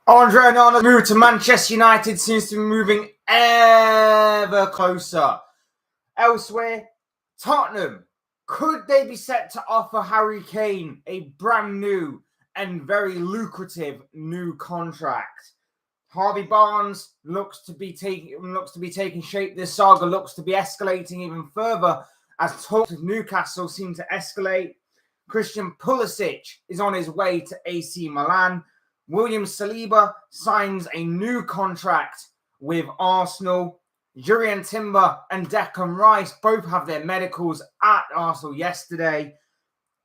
Andre Onana's move to Manchester United seems to be moving ever closer. Elsewhere, Tottenham, could they be set to offer Harry Kane a brand new and very lucrative new contract? Harvey Barnes looks to be taking shape. This saga looks to be escalating even further as talks with Newcastle seem to escalate. Christian Pulisic is on his way to AC Milan. William Saliba signs a new contract with Arsenal. Jurrien Timber and Declan Rice both have their medicals at Arsenal yesterday.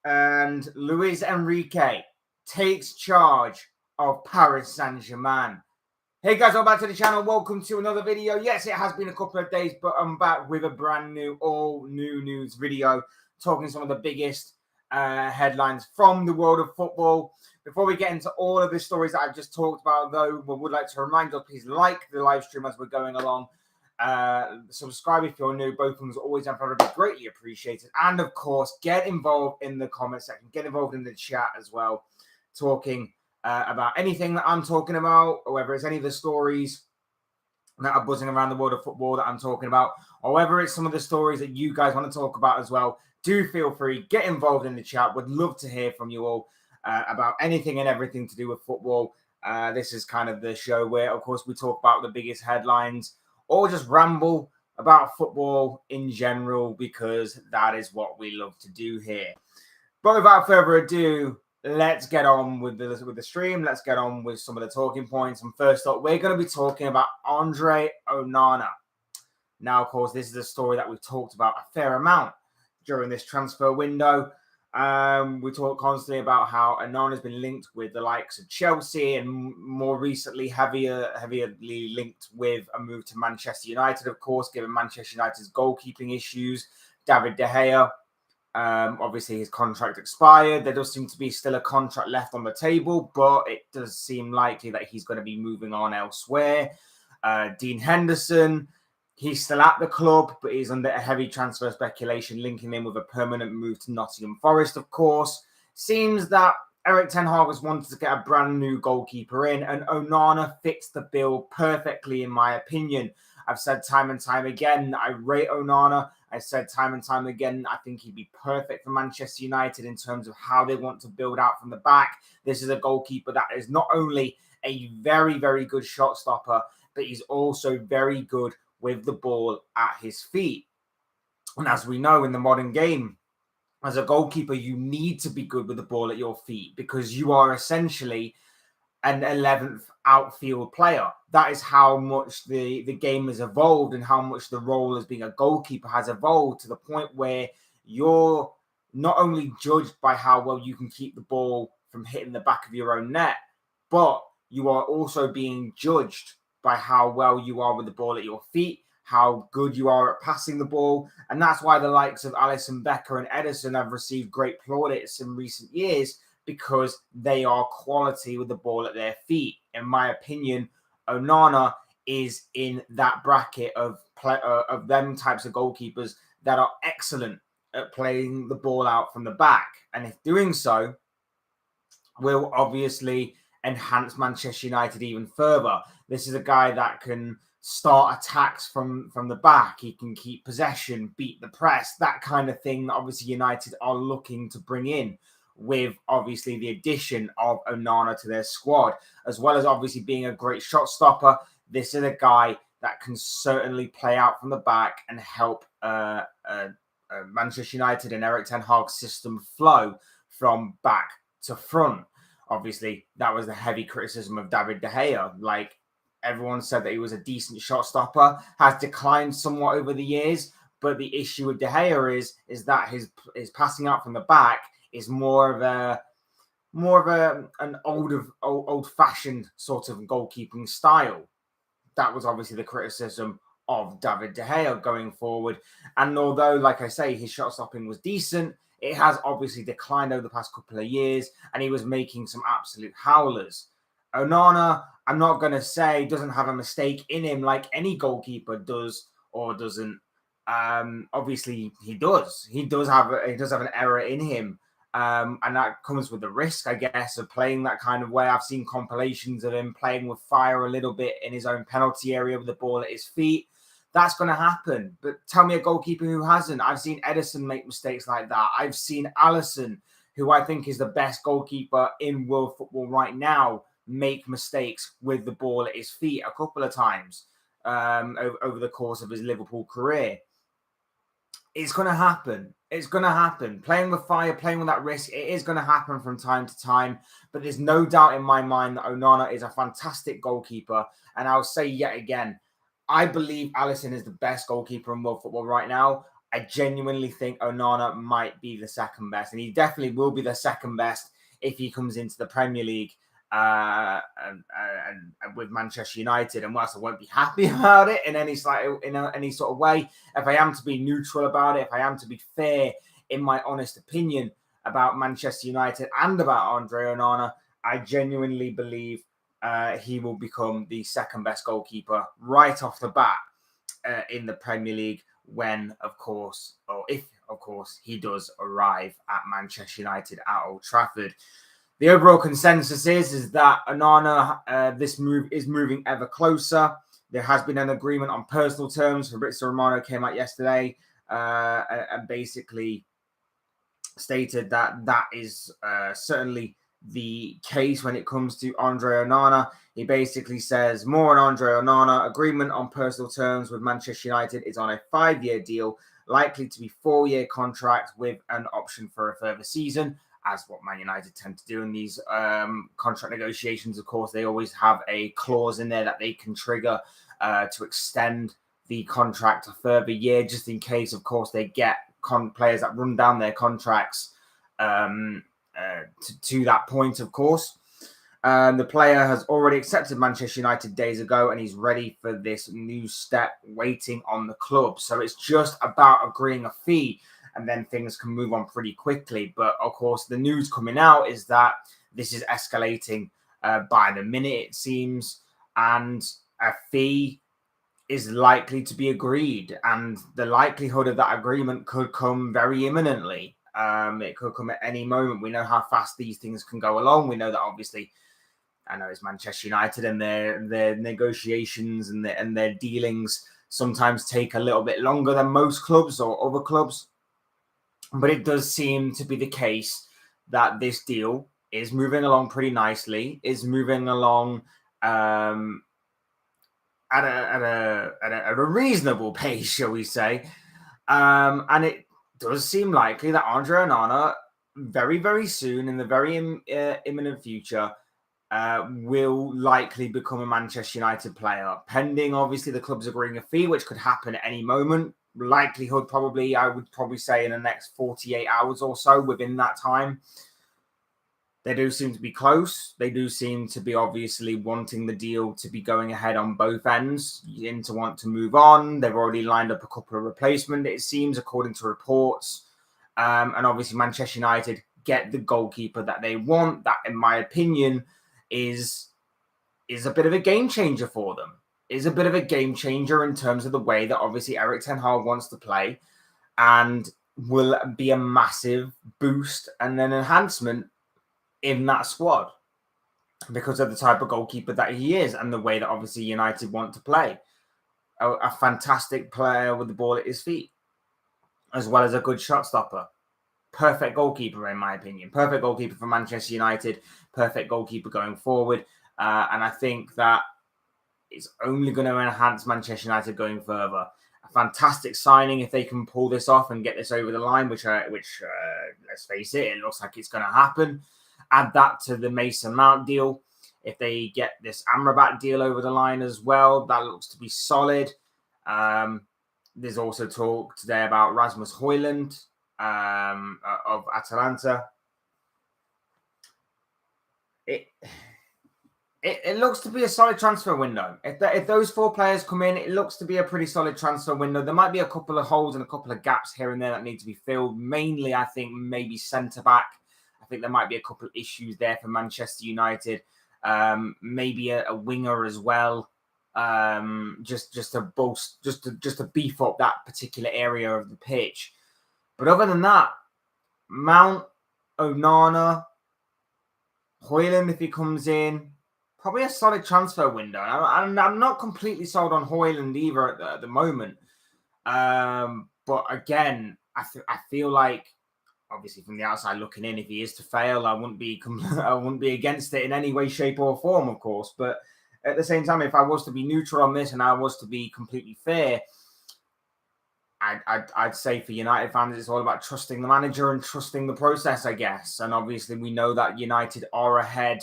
And Luis Enrique takes charge of Paris Saint-Germain. Hey guys, welcome back to the channel. Welcome to another video. Yes, it has been a couple of days, but I'm back with a brand new, all new news video, talking some of the biggest headlines from the world of football. Before we get into all of the stories that I've just talked about, though, we would like to remind you, please like the live stream as we're going along. Subscribe if you're new. Both things always and probably greatly appreciated. And of course, get involved in the comment section. Get involved in the chat as well, talking about anything that I'm talking about, or whether it's any of the stories that are buzzing around the world of football that I'm talking about, or whether it's some of the stories that you guys want to talk about as well. Do feel free, get involved in the chat. Would love to hear from you all about anything and everything to do with football. This is kind of the show where, of course, we talk about the biggest headlines or just ramble about football in general, because that is what we love to do here. But without further ado, let's get on with the stream. Let's get on with some of the talking points. And first up, we're going to be talking about Andre Onana. Now, of course, this is a story that we've talked about a fair amount during this transfer window. We talk constantly about how Onana has been linked with the likes of Chelsea, and more recently heavily linked with a move to Manchester United, of course, given Manchester United's goalkeeping issues. David De Gea, obviously his contract expired. There does seem to be still a contract left on the table, but it does seem likely that he's going to be moving on elsewhere. Dean Henderson, he's still at the club, but he's under a heavy transfer speculation, linking him with a permanent move to Nottingham Forest, of course. Seems that Erik ten Hag has wanted to get a brand new goalkeeper in, and Onana fits the bill perfectly, in my opinion. I've said time and time again, I rate Onana. I said time and time again, I think he'd be perfect for Manchester United in terms of how they want to build out from the back. This is a goalkeeper that is not only a very, very good shot stopper, but he's also very good with the ball at his feet. And as we know in the modern game, as a goalkeeper, you need to be good with the ball at your feet, because you are essentially an 11th outfield player. That is how much the game has evolved, and how much the role as being a goalkeeper has evolved, to the point where you're not only judged by how well you can keep the ball from hitting the back of your own net, but you are also being judged by how well you are with the ball at your feet, how good you are at passing the ball. And that's why the likes of Alisson Becker and Ederson have received great plaudits in recent years, because they are quality with the ball at their feet. In my opinion, Onana is in that bracket of them types of goalkeepers that are excellent at playing the ball out from the back. And if doing so, will obviously enhance Manchester United even further. This is a guy that can start attacks from the back. He can keep possession, beat the press, that kind of thing that obviously United are looking to bring in, with obviously the addition of Onana to their squad, as well as obviously being a great shot stopper. This is a guy that can certainly play out from the back and help Manchester United and Erik ten Hag's system flow from back to front. Obviously, that was the heavy criticism of David De Gea. Like, everyone said that he was a decent shot stopper, has declined somewhat over the years. But the issue with De Gea is that his passing out from the back is more of an old-fashioned sort of goalkeeping style. That was obviously the criticism of David De Gea going forward. And although, like I say, his shot stopping was decent, it has obviously declined over the past couple of years, and he was making some absolute howlers. Onana, I'm not going to say doesn't have a mistake in him like any goalkeeper does or doesn't. Obviously, he does. He does have an error in him. And that comes with the risk, I guess, of playing that kind of way. I've seen compilations of him playing with fire a little bit in his own penalty area with the ball at his feet. That's going to happen. But tell me a goalkeeper who hasn't. I've seen Edison make mistakes like that. I've seen Alisson, who I think is the best goalkeeper in world football right now, make mistakes with the ball at his feet a couple of times over the course of his Liverpool career. It's going to happen. It's going to happen. Playing with fire, playing with that risk, it is going to happen from time to time. But there's no doubt in my mind that Onana is a fantastic goalkeeper. And I'll say yet again, I believe Alisson is the best goalkeeper in world football right now. I genuinely think Onana might be the second best. And he definitely will be the second best if he comes into the Premier League and with Manchester United. And whilst I won't be happy about it in any sort of way, if I am to be neutral about it, if I am to be fair in my honest opinion about Manchester United and about Andre Onana, I genuinely believe he will become the second best goalkeeper right off the bat in the Premier League when, of course, or if, of course, he does arrive at Manchester United at Old Trafford. The overall consensus is that Onana, this move is moving ever closer. There has been an agreement on personal terms. Fabrizio Romano came out yesterday and basically stated that that is certainly the case when it comes to Andre Onana. He basically says, more on Andre Onana, agreement on personal terms with Manchester United is on a 5-year deal, likely to be 4-year contract with an option for a further season. As what Man United tend to do in these contract negotiations. Of course, they always have a clause in there that they can trigger to extend the contract a further year, just in case, of course, they get players that run down their contracts to that point, of course. The player has already accepted Manchester United days ago, and he's ready for this new step waiting on the club. So it's just about agreeing a fee, and then things can move on pretty quickly. But of course, the news coming out is that this is escalating by the minute, it seems, and a fee is likely to be agreed. And the likelihood of that agreement could come very imminently. It could come at any moment. We know how fast these things can go along. We know that obviously, I know it's Manchester United, and their negotiations and their dealings sometimes take a little bit longer than most clubs or other clubs. But it does seem to be the case that this deal is moving along pretty nicely, is moving along at a reasonable pace, shall we say. And it does seem likely that Andre Onana very, very soon, in the very imminent future, will likely become a Manchester United player, pending obviously the club's agreeing a fee, which could happen at any moment. Likelihood probably, I would probably say in the next 48 hours or so. Within that time, they do seem to be close. They do seem to be obviously wanting the deal to be going ahead on both ends. Inter want to move on. They've already lined up a couple of replacements, it seems, according to reports. And obviously Manchester United get the goalkeeper that they want. That, in my opinion, is a bit of a game changer for them. Is a bit of a game changer in terms of the way that obviously Erik ten Hag wants to play, and will be a massive boost and an enhancement in that squad because of the type of goalkeeper that he is and the way that obviously United want to play. A fantastic player with the ball at his feet, as well as a good shot stopper. Perfect goalkeeper, in my opinion. Perfect goalkeeper for Manchester United. Perfect goalkeeper going forward. And I think that it's only going to enhance Manchester United going further. A fantastic signing if they can pull this off and get this over the line, which let's face it, it looks like it's going to happen. Add that to the Mason Mount deal. If they get this Amrabat deal over the line as well, that looks to be solid. There's also talk today about Rasmus Højlund of Atalanta. It looks to be a solid transfer window. If those four players come in, it looks to be a pretty solid transfer window. There might be a couple of holes and a couple of gaps here and there that need to be filled. Mainly, I think, maybe centre-back. I think there might be a couple of issues there for Manchester United. Maybe a winger as well. Just to beef up that particular area of the pitch. But other than that, Mount, Onana, Højlund if he comes in. Probably a solid transfer window. I'm not completely sold on Højlund either at the moment. But again, I feel like, obviously from the outside looking in, if he is to fail, I wouldn't be against it in any way, shape, or form, of course. But at the same time, if I was to be neutral on this and I was to be completely fair, I'd say for United fans, it's all about trusting the manager and trusting the process, I guess. And obviously, we know that United are ahead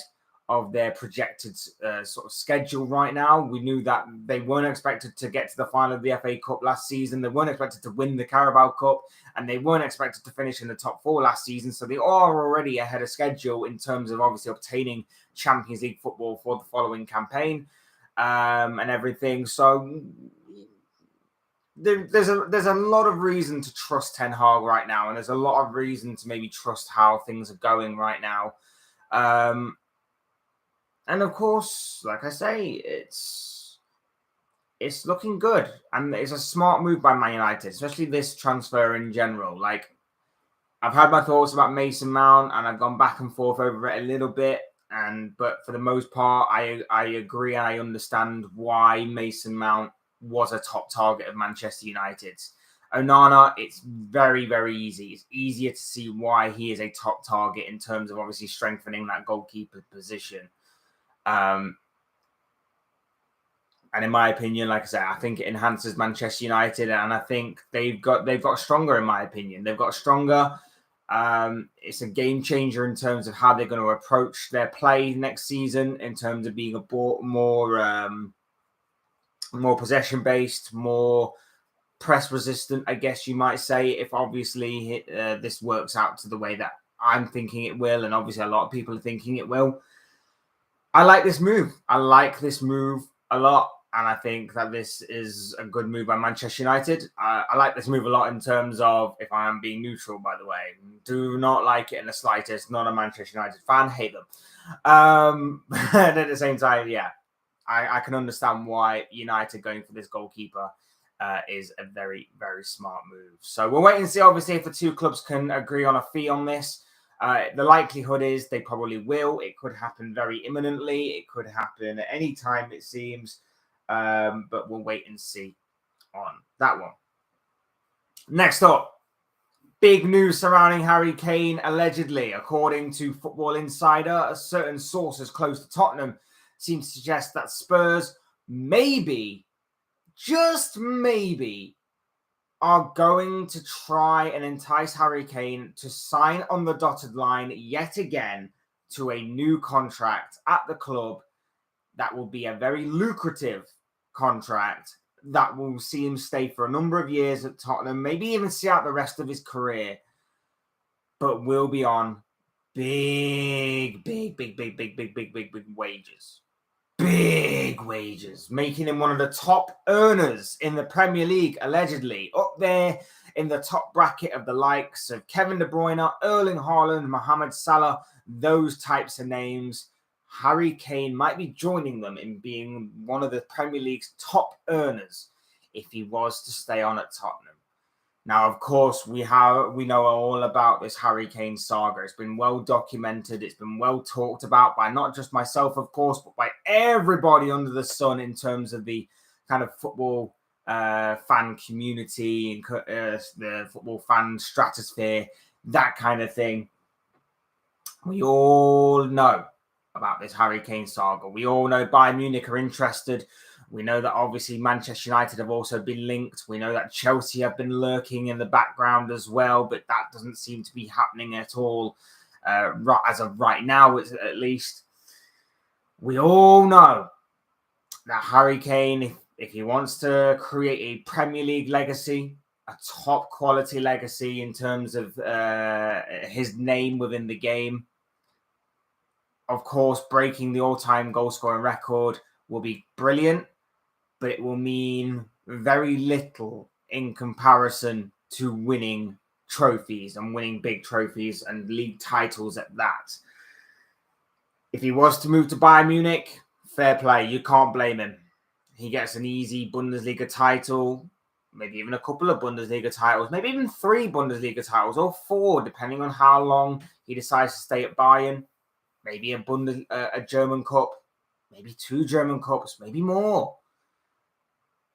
of their projected sort of schedule right now. We knew that they weren't expected to get to the final of the FA Cup last season. They weren't expected to win the Carabao Cup, and they weren't expected to finish in the top four last season. So they are already ahead of schedule in terms of obviously obtaining Champions League football for the following campaign and everything. So there's a lot of reason to trust Ten Hag right now, and there's a lot of reason to maybe trust how things are going right now. And of course, like I say, it's looking good, and it's a smart move by Man United, especially this transfer in general. Like, I've had my thoughts about Mason Mount, and I've gone back and forth over it a little bit. But for the most part, I agree and I understand why Mason Mount was a top target of Manchester United's. Onana, it's very, very easy. It's easier to see why he is a top target in terms of obviously strengthening that goalkeeper position. And in my opinion, like I said, I think it enhances Manchester United, and I think they've got stronger. In my opinion, they've got stronger. It's a game changer in terms of how they're going to approach their play next season, in terms of being more possession based, more press resistant, I guess you might say, if obviously this works out to the way that I'm thinking it will, and obviously a lot of people are thinking it will. I like this move. I like this move a lot, and I think that this is a good move by Manchester United. I like this move a lot in terms of, if I am being neutral, by the way, do not like it in the slightest. Not a Manchester United fan, hate them. And at the same time, yeah, I can understand why United going for this goalkeeper is a very, very smart move. So we'll wait and see, obviously, if the two clubs can agree on a fee on this. The likelihood is they probably will. It could happen very imminently. It could happen at any time, it seems. But we'll wait and see on that one. Next up, big news surrounding Harry Kane, allegedly. According to Football Insider, a certain sources close to Tottenham seem to suggest that Spurs maybe, just maybe, are going to try and entice Harry Kane to sign on the dotted line yet again to a new contract at the club. That will be a very lucrative contract that will see him stay for a number of years at Tottenham, maybe even see out the rest of his career, but will be on big wages. Big wages, making him one of the top earners in the Premier League, allegedly, up there in the top bracket of the likes of Kevin De Bruyne, Erling Haaland, Mohamed Salah, those types of names. Harry Kane might be joining them in being one of the Premier League's top earners if he was to stay on at Tottenham. Now, of course, we know all about this Harry Kane saga. It's been well documented. It's been well talked about by not just myself, of course, but by everybody under the sun in terms of the kind of football fan community and the football fan stratosphere, that kind of thing. We all know about this Harry Kane saga. We all know Bayern Munich are interested. We know that obviously Manchester United have also been linked. We know that Chelsea have been lurking in the background as well, but that doesn't seem to be happening at all as of right now, at least. We all know that Harry Kane, if he wants to create a Premier League legacy, a top quality legacy in terms of his name within the game, of course, breaking the all-time goal-scoring record will be brilliant, but it will mean very little in comparison to winning trophies and winning big trophies and league titles at that. If he was to move to Bayern Munich, fair play. You can't blame him. He gets an easy Bundesliga title, maybe even a couple of Bundesliga titles, maybe even 3 Bundesliga titles or 4, depending on how long he decides to stay at Bayern. Maybe a German Cup, maybe 2 German Cups, maybe more.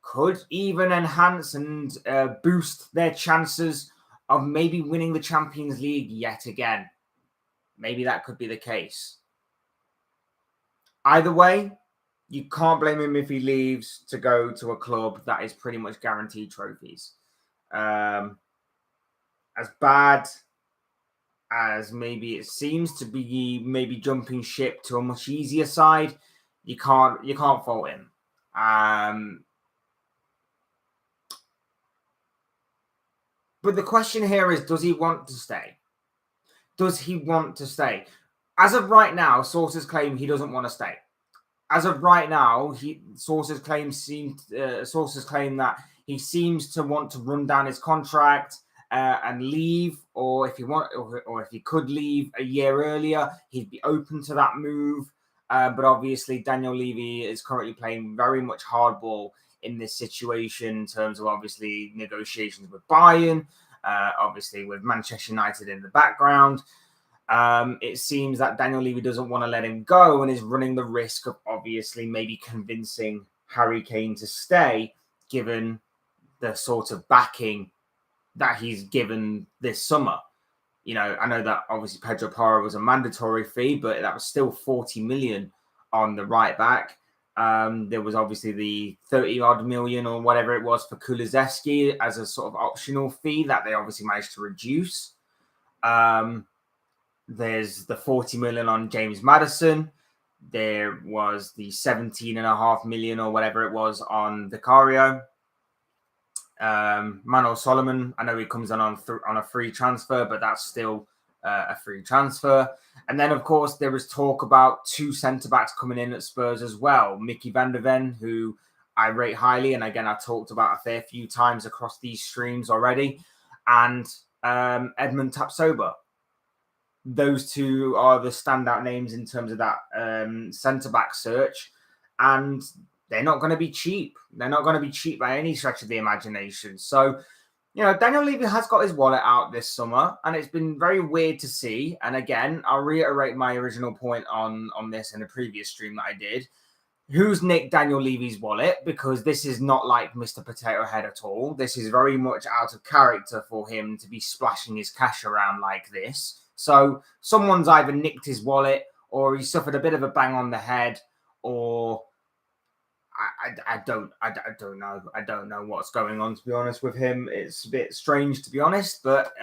Could even enhance and boost their chances of maybe winning the Champions League yet again. Maybe that could be the case. Either way, you can't blame him if he leaves to go to a club that is pretty much guaranteed trophies. As bad as maybe it seems to be, maybe jumping ship to a much easier side, you can't fault him. But the question here is, does he want to stay? Does he want to stay? As of right now, sources claim he doesn't want to stay. As of right now, sources claim that he seems to want to run down his contract and leave, or if he could leave a year earlier, he'd be open to that move. But obviously, Daniel Levy is currently playing very much hardball in this situation in terms of obviously negotiations with Bayern, obviously with Manchester United in the background. It seems that Daniel Levy doesn't want to let him go and is running the risk of obviously maybe convincing Harry Kane to stay, given the sort of backing that he's given this summer. You know, I know that obviously Pedro Porro was a mandatory fee, but that was still 40 million on the right back. There was obviously the 30-odd million or whatever it was for Kulusevski as a sort of optional fee that they obviously managed to reduce. There's the 40 million on James Maddison. There was the 17.5 million or whatever it was on Vicario. Manuel Solomon, I know he comes on a free transfer, but that's still a free transfer. And then, of course, there was talk about 2 centre-backs coming in at Spurs as well. Mickey van der Ven, who I rate highly, and again, I've talked about a fair few times across these streams already, and Edmund Tapsoba. Those 2 are the standout names in terms of that centre-back search, and they're not going to be cheap. They're not going to be cheap by any stretch of the imagination. So, you know, Daniel Levy has got his wallet out this summer, and it's been very weird to see. And again, I'll reiterate my original point on this in a previous stream that I did. Who's nicked Daniel Levy's wallet? Because this is not like Mr. Potato Head at all. This is very much out of character for him to be splashing his cash around like this. So someone's either nicked his wallet, or he suffered a bit of a bang on the head, or I don't know. I don't know what's going on, to be honest with him. It's a bit strange, to be honest, but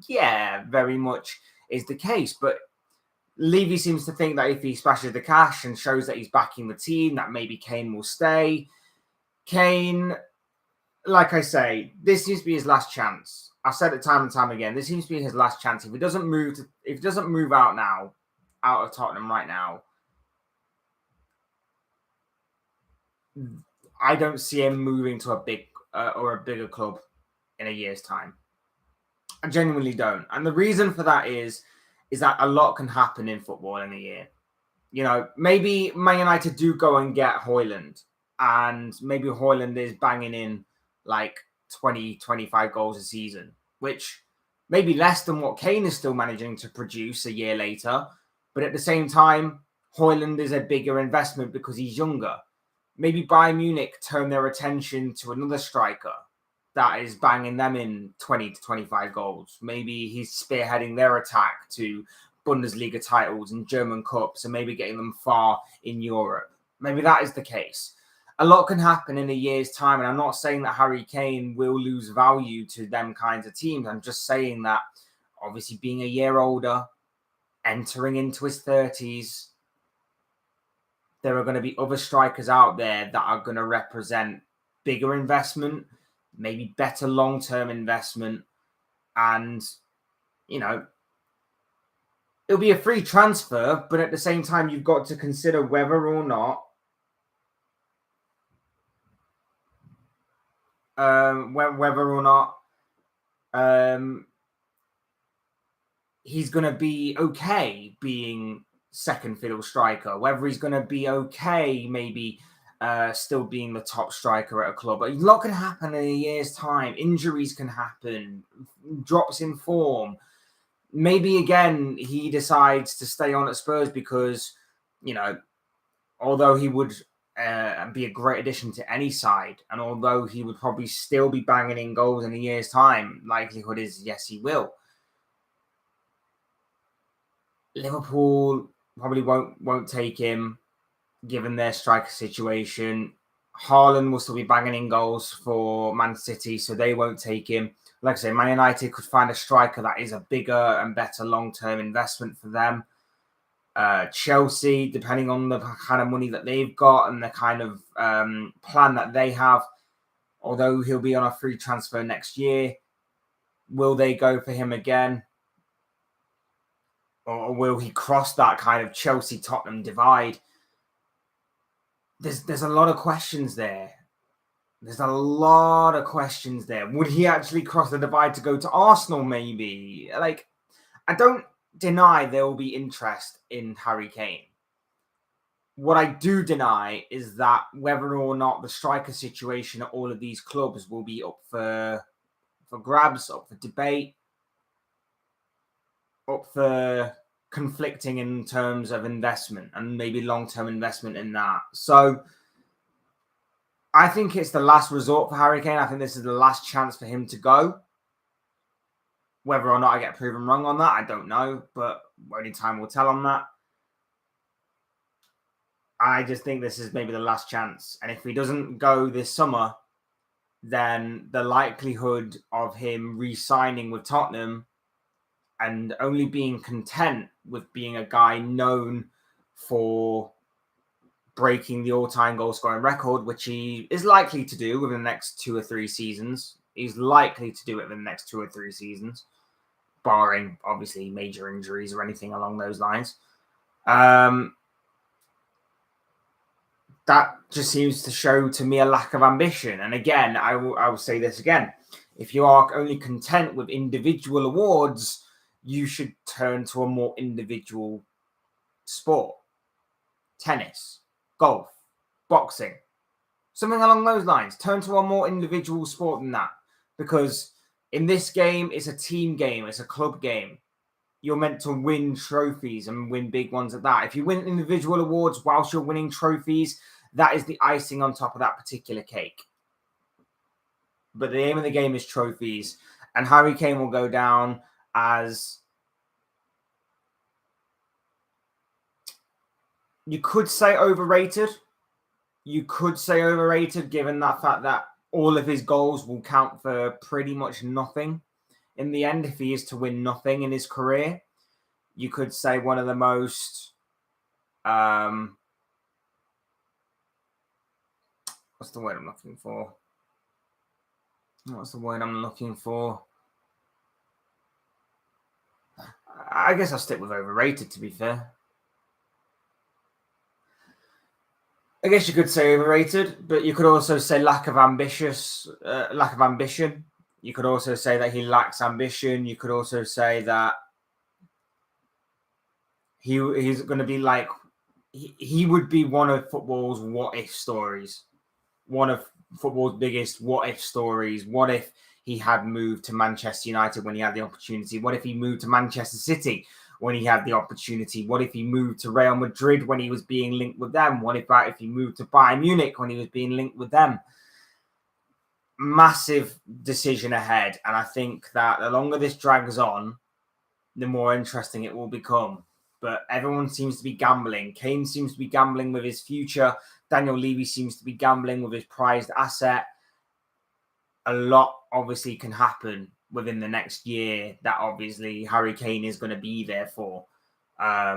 yeah, very much is the case. But Levy seems to think that if he splashes the cash and shows that he's backing the team, that maybe Kane will stay. Kane, like I say, this seems to be his last chance. I've said it time and time again. This seems to be his last chance. If he doesn't move out of Tottenham right now, I don't see him moving to a bigger club in a year's time. I genuinely don't. And the reason for that is that a lot can happen in football in a year. You know, maybe Man United do go and get Højlund, and maybe Højlund is banging in like 20, 25 goals a season, which may be less than what Kane is still managing to produce a year later. But at the same time, Højlund is a bigger investment because he's younger. Maybe Bayern Munich turn their attention to another striker that is banging them in 20 to 25 goals. Maybe he's spearheading their attack to Bundesliga titles and German Cups and maybe getting them far in Europe. Maybe that is the case. A lot can happen in a year's time, and I'm not saying that Harry Kane will lose value to them kinds of teams. I'm just saying that obviously being a year older, entering into his 30s, there are going to be other strikers out there that are going to represent bigger investment, maybe better long-term investment, and, you know, it'll be a free transfer, but at the same time, you've got to consider whether or not he's going to be okay being second fiddle striker, whether he's going to be okay maybe still being the top striker at a club. But a lot can happen in a year's time. Injuries can happen, drops in form. Maybe again he decides to stay on at Spurs because, although he would be a great addition to any side, and although he would probably still be banging in goals in a year's time, likelihood is yes, he will. Liverpool probably won't take him, given their striker situation. Haaland will still be banging in goals for Man City, so they won't take him. Like I say, Man United could find a striker that is a bigger and better long-term investment for them. Chelsea, depending on the kind of money that they've got and the kind of plan that they have, although he'll be on a free transfer next year, will they go for him again? Or will he cross that kind of Chelsea-Tottenham divide? There's a lot of questions there. Would he actually cross the divide to go to Arsenal, maybe? I don't deny there will be interest in Harry Kane. What I do deny is that whether or not the striker situation at all of these clubs will be up for grabs, up for debate, up for conflicting in terms of investment and maybe long-term investment in that. So I think it's the last resort for Harry Kane. I think this is the last chance for him to go. Whether or not I get proven wrong on that, I don't know, but only time will tell on that. I just think this is maybe the last chance. And if he doesn't go this summer, then the likelihood of him re-signing with Tottenham and only being content with being a guy known for breaking the all-time goal-scoring record, which he is likely to do within the next 2 or 3 seasons. He's likely to do it in the next 2 or 3 seasons, barring, obviously, major injuries or anything along those lines. That just seems to show to me a lack of ambition. And again, I will say this again. If you are only content with individual awards, you should turn to a more individual sport. Tennis, golf, boxing, something along those lines. Turn to a more individual sport than that. Because in this game, it's a team game. It's a club game. You're meant to win trophies and win big ones at that. If you win individual awards whilst you're winning trophies, that is the icing on top of that particular cake. But the aim of the game is trophies. And Harry Kane will go down as, you could say overrated. Given that fact that all of his goals will count for pretty much nothing in the end if he is to win nothing in his career. You could say one of the most... what's the word I'm looking for? I guess I'll stick with overrated, to be fair. I guess you could say overrated, but you could also say lack of ambition. You could also say that he lacks ambition. You could also say that he's going to be like... He would be one of football's what-if stories. One of football's biggest what-if stories. What if he had moved to Manchester United when he had the opportunity? What if he moved to Manchester City when he had the opportunity? What if he moved to Real Madrid when he was being linked with them? What if he moved to Bayern Munich when he was being linked with them? Massive decision ahead. And I think that the longer this drags on, the more interesting it will become. But everyone seems to be gambling. Kane seems to be gambling with his future. Daniel Levy seems to be gambling with his prized asset. A lot obviously can happen within the next year that obviously Harry Kane is going to be there for. I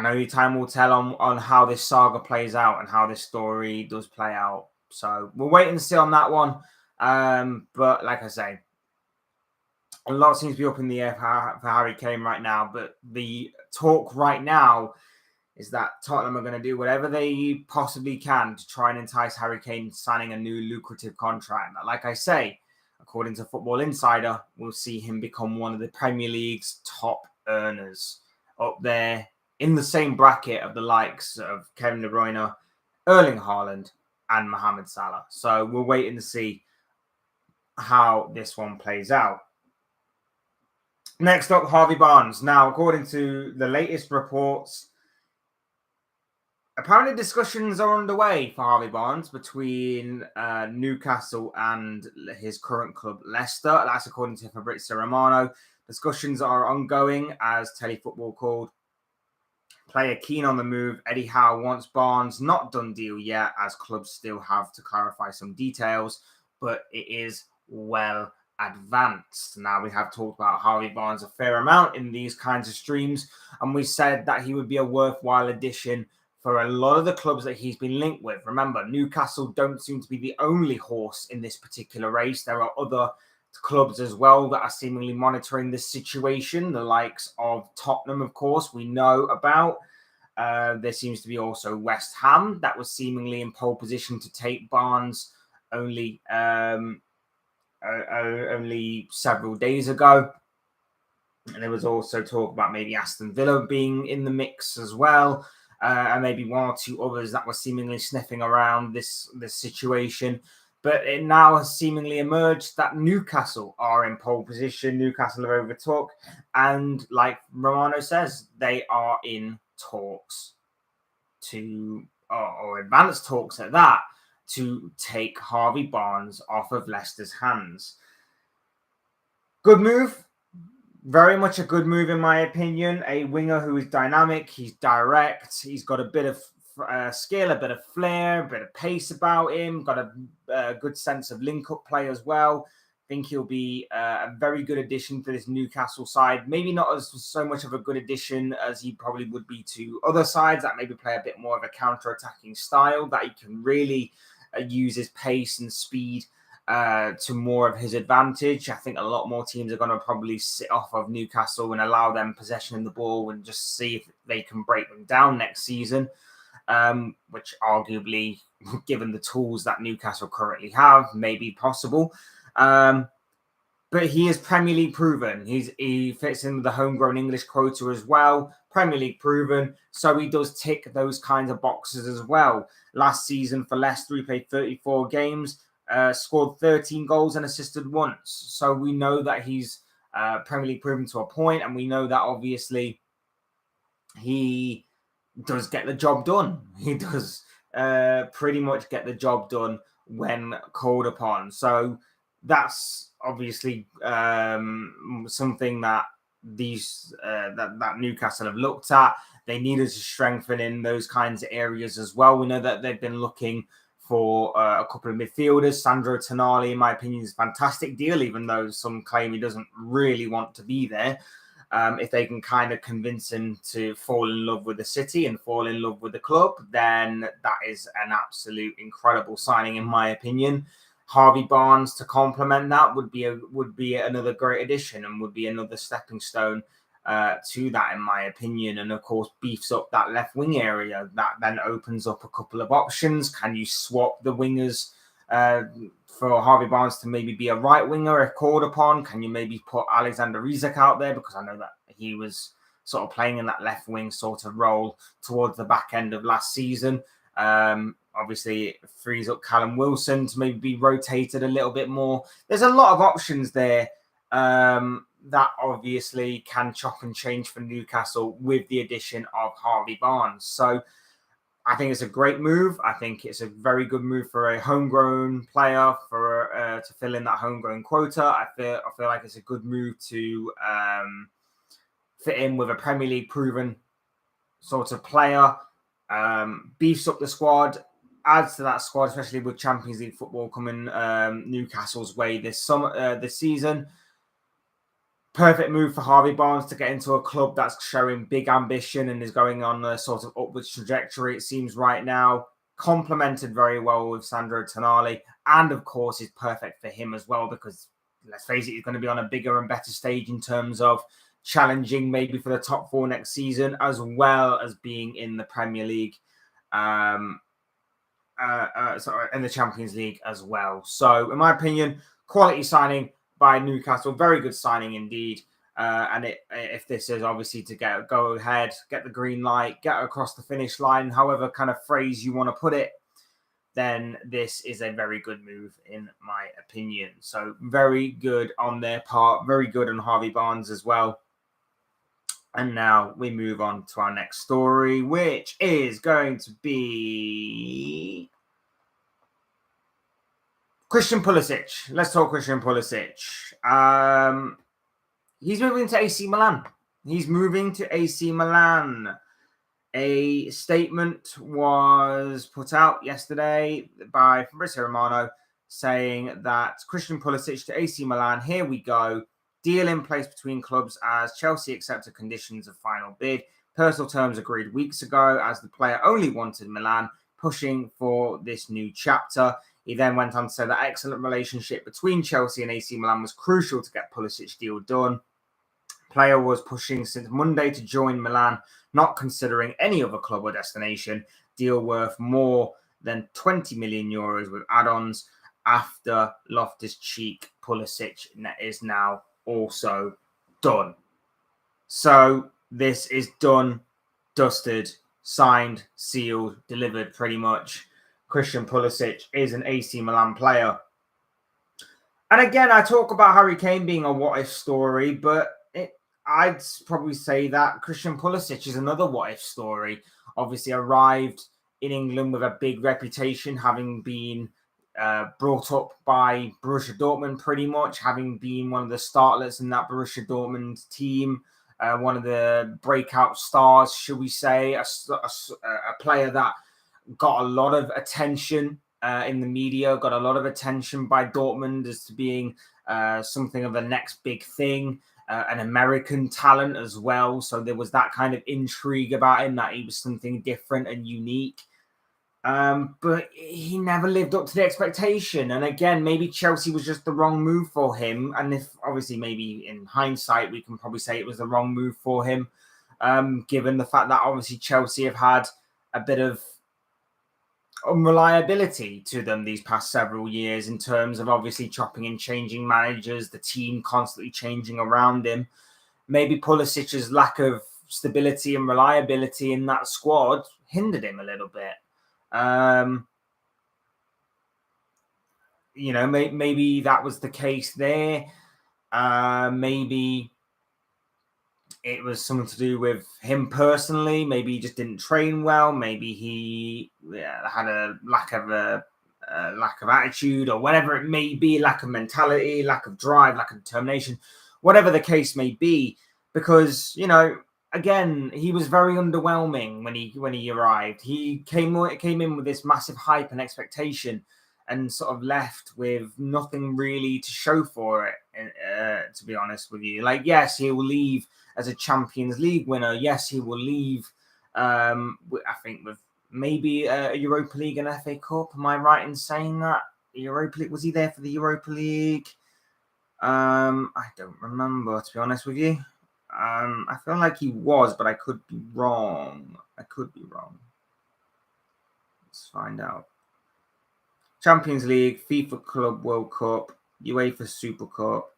know time will tell on how this saga plays out and how this story does play out. So we'll wait and see on that one. But like I say, a lot seems to be up in the air for Harry Kane right now. But the talk right now is that Tottenham are going to do whatever they possibly can to try and entice Harry Kane signing a new lucrative contract. Like I say, according to Football Insider, we'll see him become one of the Premier League's top earners, up there in the same bracket of the likes of Kevin De Bruyne, Erling Haaland, and Mohamed Salah. So we're waiting to see how this one plays out. Next up, Harvey Barnes. Now, according to the latest reports, apparently discussions are underway for Harvey Barnes between Newcastle and his current club, Leicester. That's according to Fabrizio Romano. Discussions are ongoing, as Telefootball called. Player keen on the move. Eddie Howe wants Barnes. Not done deal yet, as clubs still have to clarify some details, but it is well advanced. Now, we have talked about Harvey Barnes a fair amount in these kinds of streams, and we said that he would be a worthwhile addition for a lot of the clubs that he's been linked with. Remember, Newcastle don't seem to be the only horse in this particular race. There are other clubs as well that are seemingly monitoring this situation. The likes of Tottenham, of course, we know about. There seems to be also West Ham that was seemingly in pole position to take Barnes only several days ago. And there was also talk about maybe Aston Villa being in the mix as well, and maybe one or two others that were seemingly sniffing around this situation. But it now has seemingly emerged that Newcastle are in pole position. Newcastle have overtook. And like Romano says, they are in talks or advanced talks at that, to take Harvey Barnes off of Leicester's hands. Good move. Very much a good move, in my opinion. A winger who is dynamic. He's direct. He's got a bit of skill, a bit of flair, a bit of pace about him. Got a good sense of link-up play as well. I think he'll be a very good addition to this Newcastle side. Maybe not as so much of a good addition as he probably would be to other sides that maybe play a bit more of a counter-attacking style, that he can really use his pace and speed to more of his advantage. I think a lot more teams are going to probably sit off of Newcastle and allow them possession of the ball and just see if they can break them down next season, which arguably, given the tools that Newcastle currently have, may be possible. But he is Premier League proven. He fits in with the homegrown English quota as well. Premier League proven. So he does tick those kinds of boxes as well. Last season for Leicester, he played 34 games. Scored 13 goals and assisted once. So we know that he's Premier League proven to a point, and we know that obviously he does get the job done. He does pretty much get the job done when called upon. So that's obviously something that that Newcastle have looked at. They needed to strengthen in those kinds of areas as well. We know that they've been looking for a couple of midfielders. Sandro Tonali, in my opinion, is a fantastic deal, even though some claim he doesn't really want to be there. If they can kind of convince him to fall in love with the city and fall in love with the club, then that is an absolute incredible signing, in my opinion. Harvey Barnes to complement that would be another great addition, and would be another stepping stone to that, in my opinion. And of course, beefs up that left wing area. That then opens up a couple of options. Can you swap the wingers for Harvey Barnes to maybe be a right winger if called upon? Can you maybe put Alexander Isak out there, because I know that he was sort of playing in that left wing sort of role towards the back end of last season. Obviously, it frees up Callum Wilson to maybe be rotated a little bit more. There's a lot of options there that obviously can chop and change for Newcastle with the addition of Harvey Barnes. So I think it's a great move. I think it's a very good move for a homegrown player to fill in that homegrown quota. I feel like it's a good move to fit in with a Premier League proven sort of player. Beefs up the squad, adds to that squad, especially with Champions League football coming Newcastle's way this season. Perfect move for Harvey Barnes to get into a club that's showing big ambition and is going on a sort of upwards trajectory, it seems, right now. Complemented very well with Sandro Tonali, and of course is perfect for him as well, because let's face it, he's going to be on a bigger and better stage in terms of challenging maybe for the top four next season, as well as being in the Premier League, in the Champions League as well. So in my opinion, quality signing by Newcastle. Very good signing indeed. And if this is obviously to go ahead, get the green light, get across the finish line, however kind of phrase you want to put it, then this is a very good move in my opinion. So very good on their part, very good on Harvey Barnes as well. And now we move on to our next story, which is going to be Christian Pulisic. Let's talk Christian Pulisic. He's moving to AC Milan. A statement was put out yesterday by Fabrizio Romano saying that Christian Pulisic to AC Milan, here we go. Deal in place between clubs as Chelsea accepted conditions of final bid. Personal terms agreed weeks ago as the player only wanted Milan, pushing for this new chapter. He then went on to say that excellent relationship between Chelsea and AC Milan was crucial to get Pulisic's deal done. Player was pushing since Monday to join Milan, not considering any other club or destination. Deal worth more than 20 million euros with add-ons after Loftus-Cheek. Pulisic is now also done. So this is done, dusted, signed, sealed, delivered pretty much. Christian Pulisic is an AC Milan player. And again, I talk about Harry Kane being a what-if story, but I'd probably say that Christian Pulisic is another what-if story. Obviously arrived in England with a big reputation, having been brought up by Borussia Dortmund pretty much, having been one of the startlets in that Borussia Dortmund team, one of the breakout stars, should we say, a player that got a lot of attention in the media, got a lot of attention by Dortmund as to being something of the next big thing. An American talent as well. So there was that kind of intrigue about him, that he was something different and unique. But he never lived up to the expectation. And again, maybe Chelsea was just the wrong move for him. And if obviously maybe in hindsight, we can probably say it was the wrong move for him, given the fact that obviously Chelsea have had a bit of unreliability to them these past several years in terms of obviously chopping and changing managers, the team constantly changing around him. Maybe Pulisic's lack of stability and reliability in that squad hindered him a little bit. Maybe that was the case there. Maybe it was something to do with him personally. Maybe he just didn't train well. Maybe he had a lack of attitude, or whatever it may be, lack of mentality, lack of drive, lack of determination, whatever the case may be. Because again, he was very underwhelming when he arrived. He came in with this massive hype and expectation, and sort of left with nothing really to show for it. To be honest with you, yes, he will leave as a Champions League winner. Yes, he will leave. I think with maybe a Europa League and FA Cup. Am I right in saying that? Europa League, was he there for the Europa League? I don't remember, to be honest with you. I feel like he was, but I could be wrong. Let's find out. Champions League, FIFA Club World Cup, UEFA Super Cup.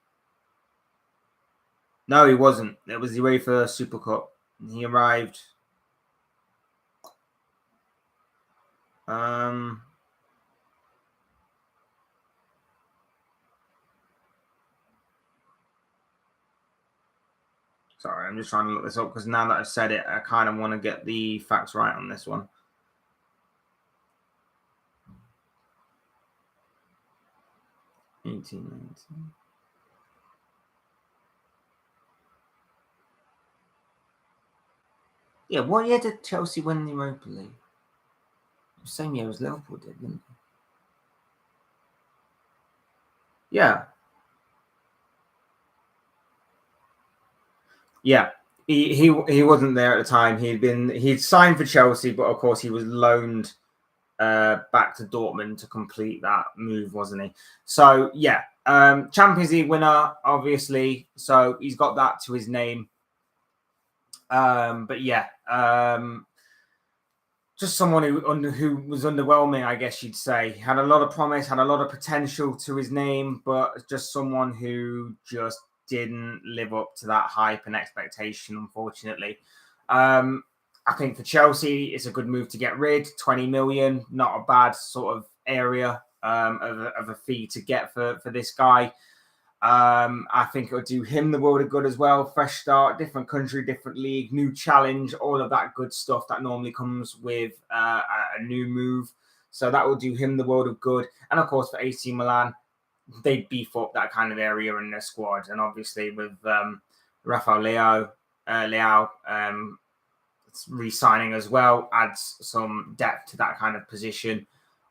No, he wasn't. It was the UEFA Super Cup. He arrived. Sorry, I'm just trying to look this up because now that I've said it, I kind of want to get the facts right on this one. 1819. Yeah, what year did Chelsea win the Europa League? The same year as Liverpool did, didn't they? Yeah. Yeah. He wasn't there at the time. He'd signed for Chelsea, but of course he was loaned back to Dortmund to complete that move, wasn't he? So yeah, Champions League winner, obviously. So he's got that to his name. But yeah, just someone who was underwhelming, I guess you'd say. Had a lot of promise, had a lot of potential to his name, but just someone who just didn't live up to that hype and expectation, unfortunately. I think for Chelsea, it's a good move to get rid. 20 million, not a bad sort of area of a fee to get for this guy. I think it'll do him the world of good as well. Fresh start, different country, different league, new challenge, all of that good stuff that normally comes with a new move. So that will do him the world of good. And of course, for AC Milan, they beef up that kind of area in their squad. And obviously with Rafael Leao re-signing as well, adds some depth to that kind of position.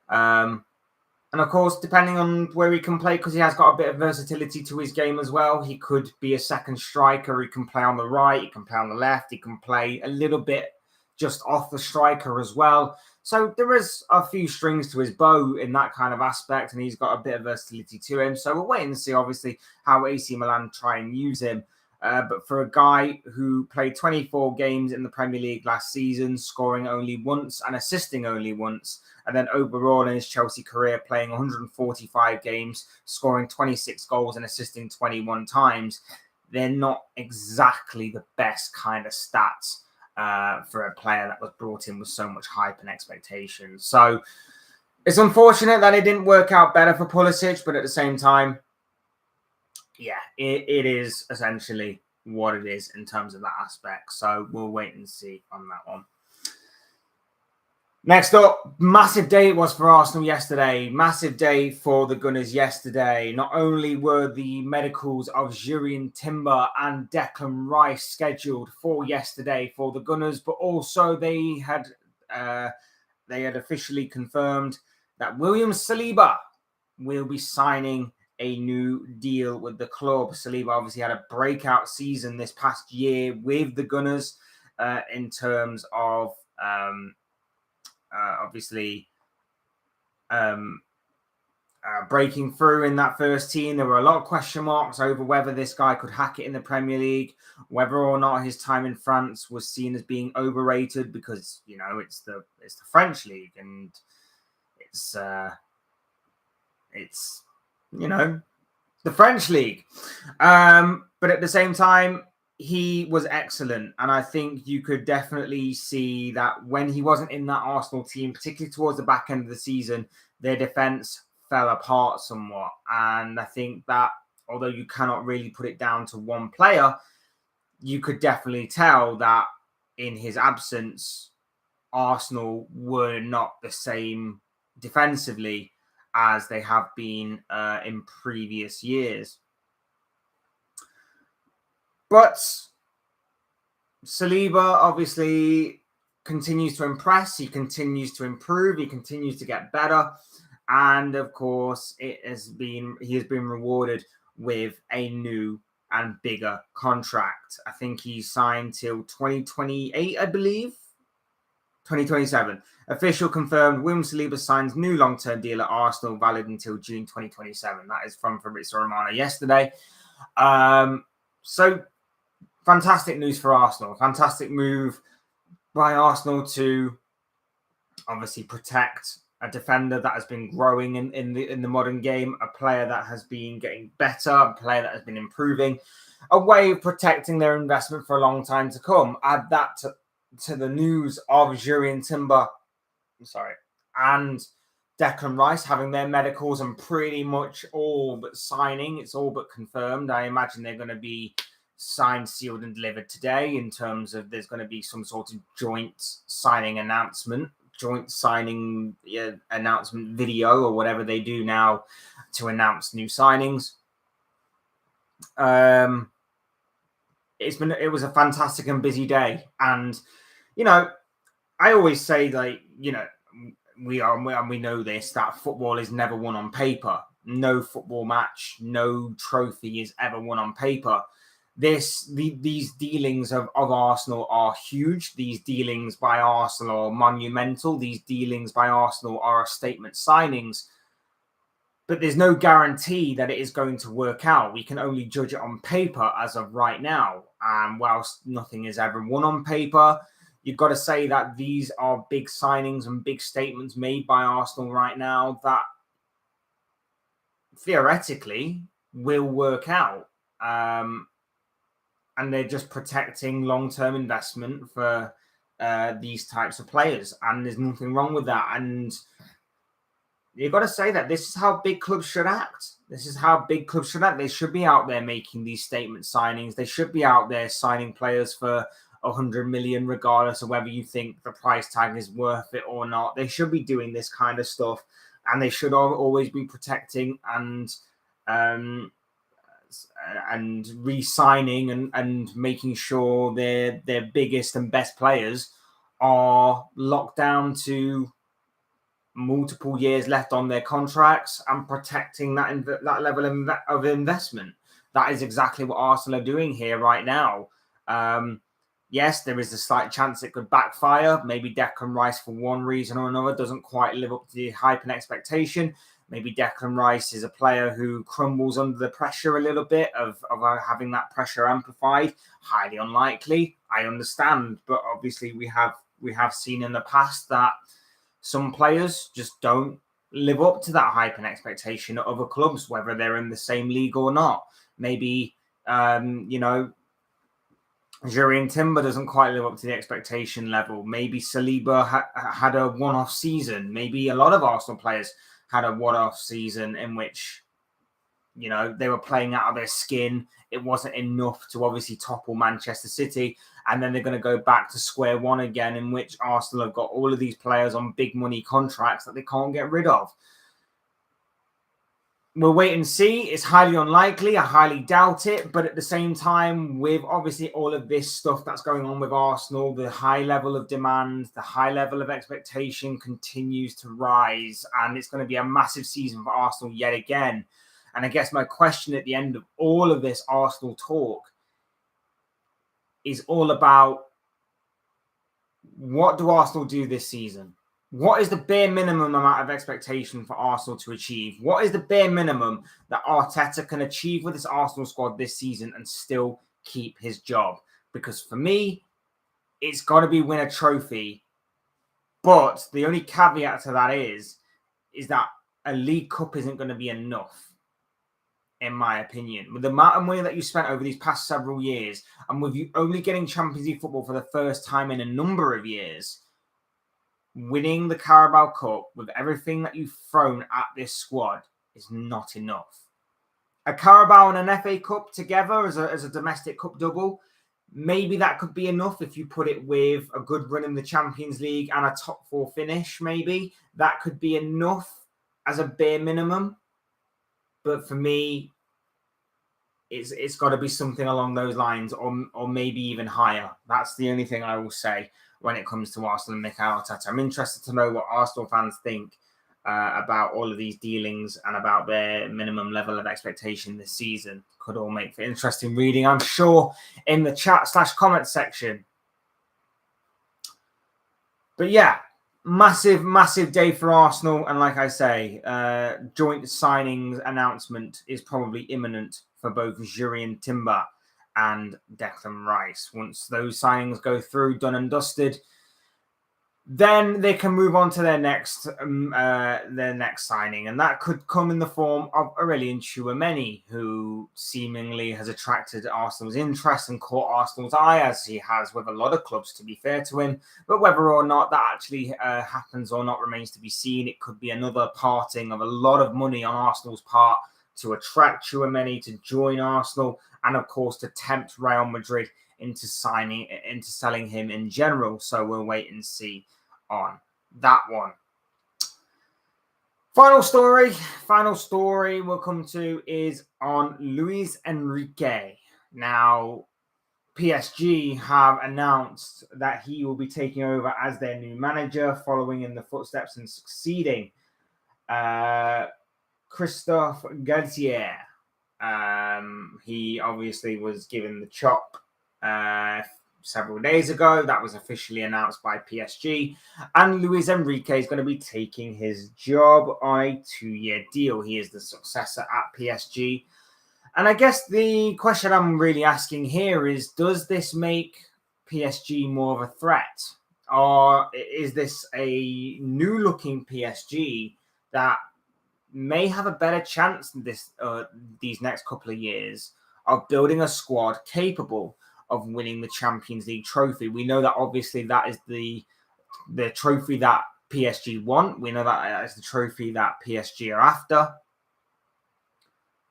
And of course, depending on where he can play, because he has got a bit of versatility to his game as well, he could be a second striker. He can play on the right, he can play on the left, he can play a little bit just off the striker as well. So there is a few strings to his bow in that kind of aspect, and he's got a bit of versatility to him. So we'll wait and see, obviously, how AC Milan try and use him. But for a guy who played 24 games in the Premier League last season, scoring only once and assisting only once, and then overall in his Chelsea career playing 145 games, scoring 26 goals and assisting 21 times, they're not exactly the best kind of stats for a player that was brought in with so much hype and expectations. So it's unfortunate that it didn't work out better for Pulisic, but at the same time, yeah, it is essentially what it is in terms of that aspect. So we'll wait and see on that one. Next up, massive day it was for Arsenal yesterday. Massive day for the Gunners yesterday. Not only were the medicals of Jurrien Timber and Declan Rice scheduled for yesterday for the Gunners, but also they had officially confirmed that William Saliba will be signing a new deal with the club. Saliba obviously had a breakout season this past year with the Gunners in terms of breaking through in that first team. There were a lot of question marks over whether this guy could hack it in the Premier League, whether or not his time in France was seen as being overrated because, you know, it's the French league and it's you know, the French league. But at the same time, he was excellent. And I think you could definitely see that when he wasn't in that Arsenal team, particularly towards the back end of the season, their defense fell apart somewhat. And I think that although you cannot really put it down to one player, you could definitely tell that in his absence, Arsenal were not the same defensively as they have been in previous years. But Saliba obviously continues to impress. He continues to improve. He continues to get better. And of course, he has been rewarded with a new and bigger contract. I think he's signed till 2028, I believe. 2027. Official confirmed. William Saliba signs new long-term deal at Arsenal, valid until June 2027. That is from Fabrizio Romano yesterday. So fantastic news for Arsenal. Fantastic move by Arsenal to obviously protect a defender that has been growing in the modern game, a player that has been getting better, a player that has been improving, a way of protecting their investment for a long time to come. Add that to the news of Jurrien Timber, and Declan Rice having their medicals and pretty much all but signing. It's all but confirmed. I imagine they're going to be signed, sealed, and delivered today in terms of there's going to be some sort of joint signing announcement video or whatever they do now to announce new signings. It was a fantastic and busy day. And, you know, I always say, like, you know, we know this, that football is never won on paper. No football match, no trophy is ever won on paper. These dealings of Arsenal are huge. These dealings by Arsenal are monumental. These dealings by Arsenal are statement signings. But there's no guarantee that it is going to work out. We can only judge it on paper as of right now. And whilst nothing is ever won on paper, you've got to say that these are big signings and big statements made by Arsenal right now that theoretically will work out. And they're just protecting long-term investment for these types of players. And there's nothing wrong with that. And you've got to say that this is how big clubs should act. This is how big clubs should act. They should be out there making these statement signings. They should be out there signing players for 100 million, regardless of whether you think the price tag is worth it or not. They should be doing this kind of stuff, and they should always be protecting and re-signing and making sure their biggest and best players are locked down to multiple years left on their contracts and protecting that level of investment. That is exactly what Arsenal are doing here right now. Yes, there is a slight chance it could backfire. Maybe Declan Rice, for one reason or another, doesn't quite live up to the hype and expectation. Maybe Declan Rice is a player who crumbles under the pressure a little bit of having that pressure amplified. Highly unlikely, I understand. But obviously we have seen in the past that some players just don't live up to that hype and expectation of other clubs, whether they're in the same league or not. Maybe, Jurrien Timber doesn't quite live up to the expectation level. Maybe Saliba had a one-off season. Maybe a lot of Arsenal players had a one-off season in which, they were playing out of their skin. It wasn't enough to obviously topple Manchester City. And then they're going to go back to square one again, in which Arsenal have got all of these players on big money contracts that they can't get rid of. We'll wait and see. It's highly unlikely. I highly doubt it. But at the same time, with obviously all of this stuff that's going on with Arsenal, the high level of demand, the high level of expectation continues to rise. And it's going to be a massive season for Arsenal yet again. And I guess my question at the end of all of this Arsenal talk is all about, what do Arsenal do this season? What is the bare minimum amount of expectation for Arsenal to achieve? What is the bare minimum that Arteta can achieve with this Arsenal squad this season and still keep his job? Because for me, it's got to be win a trophy. But the only caveat to that is that a League Cup isn't going to be enough, in my opinion. With the amount of money that you spent over these past several years, and with you only getting Champions League football for the first time in a number of years, winning the Carabao Cup with everything that you've thrown at this squad is not enough. A Carabao and an FA Cup together as a domestic cup double, maybe that could be enough if you put it with a good run in the Champions League and a top four finish, maybe. That could be enough as a bare minimum. But for me, it's got to be something along those lines, or maybe even higher. That's the only thing I will say when it comes to Arsenal and Mikel Arteta. I'm interested to know what Arsenal fans think about all of these dealings and about their minimum level of expectation this season. Could all make for interesting reading, I'm sure, in the chat/comment section. But yeah, massive day for Arsenal. And like I say, joint signings announcement is probably imminent for both Jurrien Timber and Declan Rice. Once those signings go through, done and dusted, then they can move on to their next signing, and that could come in the form of Aurelien Tchouameni, who seemingly has attracted Arsenal's interest and caught Arsenal's eye, as he has with a lot of clubs, to be fair to him. But whether or not that actually happens or not remains to be seen. It could be another parting of a lot of money on Arsenal's part to attract Tchouameni to join Arsenal, and of course to tempt Real Madrid into selling him in general. So we'll wait and see on that one. Final story we'll come to is on Luis Enrique. Now, PSG have announced that he will be taking over as their new manager, following in the footsteps and succeeding Christophe Galtier. He obviously was given the chop several days ago. That was officially announced by PSG. And Luis Enrique is going to be taking his job on a 2-year deal. He is the successor at PSG. And I guess the question I'm really asking here is, does this make PSG more of a threat? Or is this a new-looking PSG that may have a better chance these next couple of years of building a squad capable of winning the Champions League trophy. We know that obviously that is the trophy that PSG want. We know that is the trophy that PSG are after.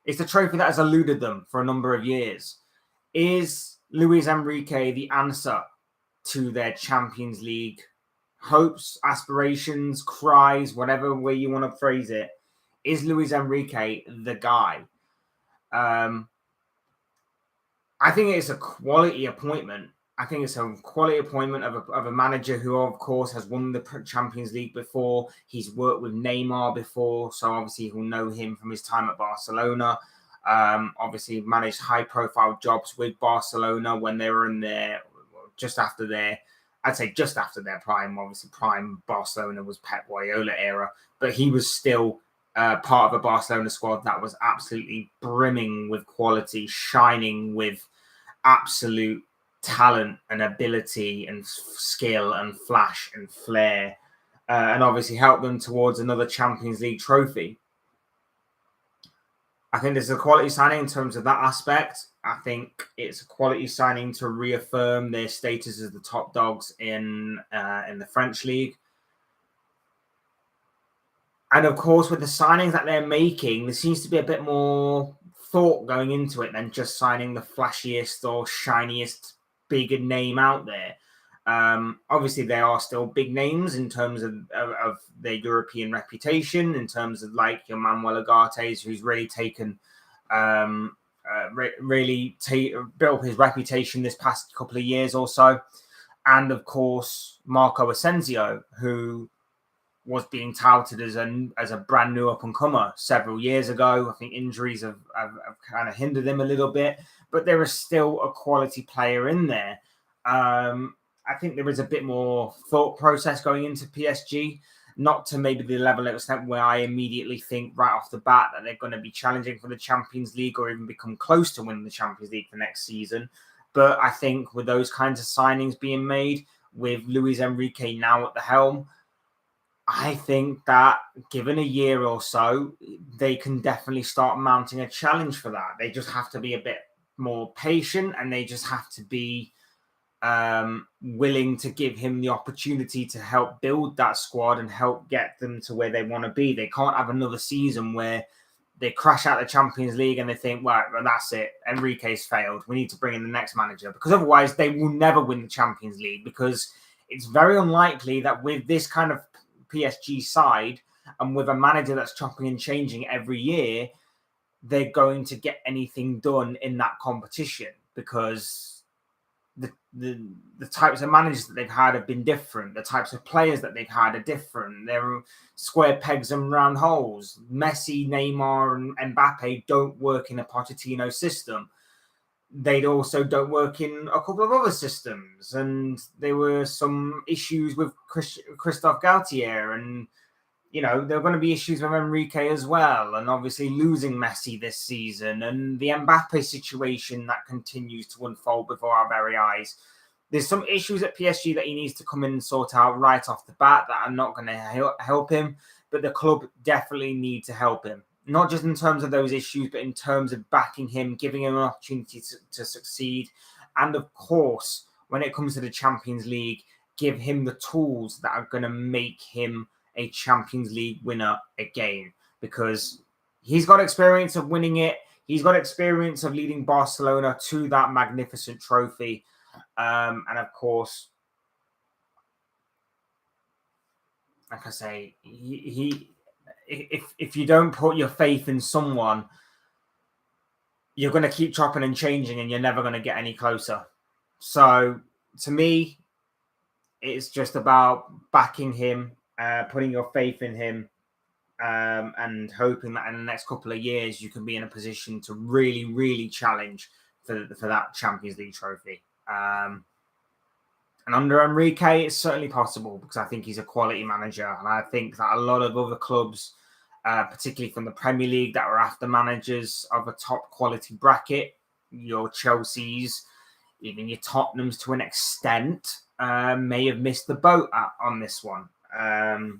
It's the trophy that has eluded them for a number of years. Is Luis Enrique the answer to their Champions League hopes, aspirations, cries, whatever way you want to phrase it? Is Luis Enrique the guy? I think it's a quality appointment. I think it's a quality appointment of a manager who, of course, has won the Champions League before. He's worked with Neymar before, so obviously he'll know him from his time at Barcelona. Obviously managed high-profile jobs with Barcelona when they were in just after their prime. Obviously, prime Barcelona was Pep Guardiola era, but he was still part of a Barcelona squad that was absolutely brimming with quality, shining with absolute talent and ability and skill and flash and flair, and obviously helped them towards another Champions League trophy. I think there's a quality signing in terms of that aspect. I think it's a quality signing to reaffirm their status as the top dogs in the French league. And of course, with the signings that they're making, there seems to be a bit more thought going into it than just signing the flashiest or shiniest bigger name out there. Obviously, they are still big names in terms of their European reputation, in terms of like your Manuel Ugarte's, who's really taken, built up his reputation this past couple of years or so. And of course, Marco Asensio, who was being touted as a brand new up-and-comer several years ago. I think injuries have kind of hindered him a little bit, but there is still a quality player in there. I think there is a bit more thought process going into PSG, not to maybe the level of extent where I immediately think right off the bat that they're going to be challenging for the Champions League or even become close to winning the Champions League for next season. But I think with those kinds of signings being made, with Luis Enrique now at the helm, I think that given a year or so, they can definitely start mounting a challenge for that. They just have to be a bit more patient, and they just have to be willing to give him the opportunity to help build that squad and help get them to where they want to be. They can't have another season where they crash out the Champions League and they think, well, that's it. Enrique's failed. We need to bring in the next manager, because otherwise they will never win the Champions League, because it's very unlikely that with this kind of PSG side and with a manager that's chopping and changing every year, they're going to get anything done in that competition, because the types of managers that they've had have been different. The types of players that they've had are different. They're square pegs and round holes. Messi, Neymar, and Mbappe don't work in a Pochettino system. They also don't work in a couple of other systems. And there were some issues with Christophe Galtier, and there are going to be issues with Enrique as well. And obviously losing Messi this season, and the Mbappe situation that continues to unfold before our very eyes. There's some issues at PSG that he needs to come in and sort out right off the bat that are not going to help him. But the club definitely need to help him. Not just in terms of those issues, but in terms of backing him, giving him an opportunity to succeed. And of course, when it comes to the Champions League, give him the tools that are going to make him a Champions League winner again, because he's got experience of winning it. He's got experience of leading Barcelona to that magnificent trophy. And of course, like I say, if you don't put your faith in someone, you're going to keep chopping and changing, and you're never going to get any closer. So to me, it's just about backing him, putting your faith in him, and hoping that in the next couple of years you can be in a position to really, really challenge for that Champions League trophy. And under Enrique, it's certainly possible, because I think he's a quality manager. And I think that a lot of other clubs, particularly from the Premier League, that are after managers of a top quality bracket, your Chelseas, even your Tottenhams to an extent, may have missed the boat on this one. And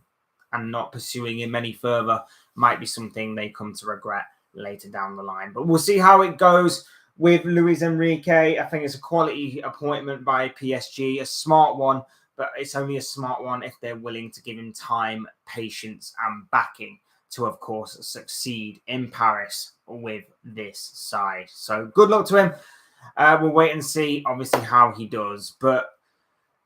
not pursuing him any further might be something they come to regret later down the line. But we'll see how it goes. with Luis Enrique. I think it's a quality appointment by PSG, a smart one, but it's only a smart one if they're willing to give him time, patience, and backing to, of course, succeed in Paris with this side. So good luck to him. We'll wait and see, obviously, how he does. But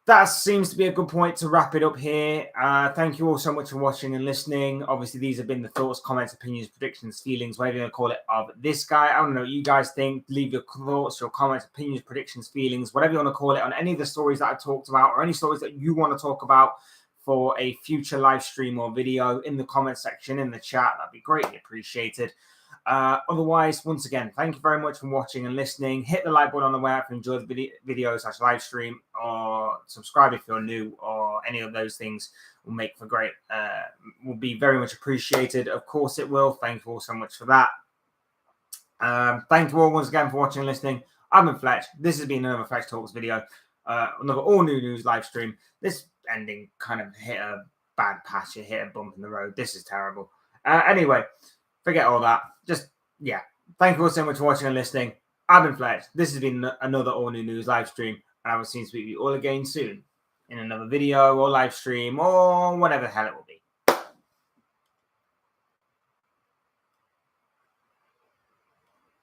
that seems to be a good point to wrap it up here. Thank you all so much for watching and listening. Obviously, these have been the thoughts, comments, opinions, predictions, feelings, whatever you want to call it, of this guy. I don't know what you guys think. Leave your thoughts, your comments, opinions, predictions, feelings, whatever you want to call it, on any of the stories that I talked about or any stories that you want to talk about for a future live stream or video in the comment section, in the chat. That'd be greatly appreciated. Otherwise, once again, thank you very much for watching and listening. Hit the like button on the way out if you enjoy the video / live stream, or subscribe if you're new, or any of those things will make for great, will be very much appreciated. Of course it will. Thank you all so much for that. Thank you all once again for watching and listening. I've been Fletch. This has been another Fletch Talks video, another all new news live stream. This ending kind of hit a bad patch. It hit a bump in the road. This is terrible. Anyway, forget all that. Just, yeah. Thank you all so much for watching and listening. I've been Fletch. This has been another all new news live stream, and I will see you all again soon in another video or live stream or whatever the hell it will be.